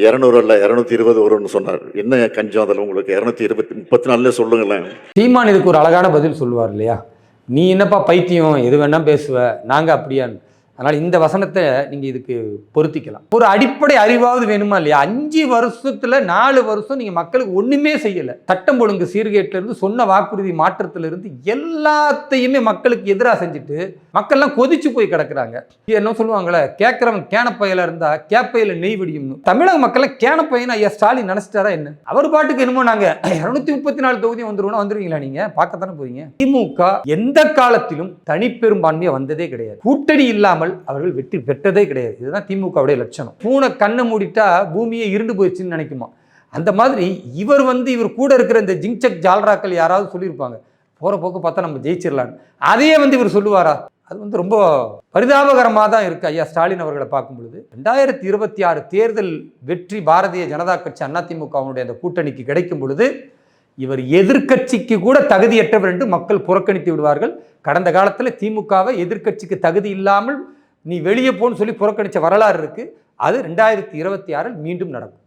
200 அல்ல 220 வரும்னு சொன்னார். என்ன கஞ்சம் அதில் உங்களுக்கு? 234 சொல்லுங்களேன். சீமான் இதுக்கு ஒரு அழகான பதில் சொல்லுவார் இல்லையா? நீ என்னப்பா பைத்தியம், எது வேணா பேசுவ, நாங்க அப்படியான்னு. அதனால் இந்த வசனத்தை நீங்கள் இதுக்கு பொருத்திக்கலாம். ஒரு அடிப்படை அறிவாவது வேணுமா இல்லையா? 5 வருஷத்தில் 4 வருஷம் நீங்கள் மக்களுக்கு ஒன்றுமே செய்யலை. சட்டம் ஒழுங்கு சீர்கேட்டிலிருந்து, சொன்ன வாக்குறுதி மாற்றத்திலிருந்து எல்லாத்தையுமே மக்களுக்கு எதிராக செஞ்சுட்டு மக்கள்லாம் கொதிச்சு போய் கிடக்குறாங்க. என்ன சொல்லுவாங்களே, கேட்குறவன் கேனப்பையில இருந்தா கேப்பையில நெய் வெடியும்னு. தமிழக மக்களை கேனப்பையன் ஐயா ஸ்டாலின் நினைச்சிட்டாரா என்ன? அவர் பாட்டுக்கு என்னமோ நாங்க 234 தொகுதியும் வந்துருவோம்னா வந்துருவீங்களா? நீங்க பார்க்கத்தானே போறீங்க. திமுக எந்த காலத்திலும் தனிப்பெரும்பான்மையை வந்ததே கிடையாது. கூட்டணி இல்லாமல் அவர்கள் வெற்றி பெற்றதே கிடையாது. இதுதான் திமுகவுடைய லட்சணம். பூனை கண்ணை மூடிட்டா பூமியை இருண்டு போயிடுச்சுன்னு நினைக்குமா? அந்த மாதிரி இவர் இவர் கூட இருக்கிற இந்த ஜிங்சக் ஜால்ராக்கள் யாராவது சொல்லியிருப்பாங்க, போற போக்கு பார்த்தா நம்ம ஜெயிச்சிடலான்னு. அதையே இவர் சொல்லுவாரா? அது ரொம்ப பரிதாபகரமாக தான் இருக்கு ஐயா ஸ்டாலின் அவர்களை பார்க்கும் பொழுது. 2026 தேர்தல் வெற்றி பாரதிய ஜனதா கட்சி அதிமுகவுடைய அந்த கூட்டணிக்கு கிடைக்கும் பொழுது இவர் எதிர்கட்சிக்கு கூட தகுதியற்றவர் என்று மக்கள் புறக்கணித்து விடுவார்கள். கடந்த காலத்தில் திமுகவை எதிர்கட்சிக்கு தகுதி இல்லாமல் நீ வெளியே போன்னு சொல்லி புறக்கணித்த வரலாறு இருக்கு. அது 2026 மீண்டும் நடக்கும்.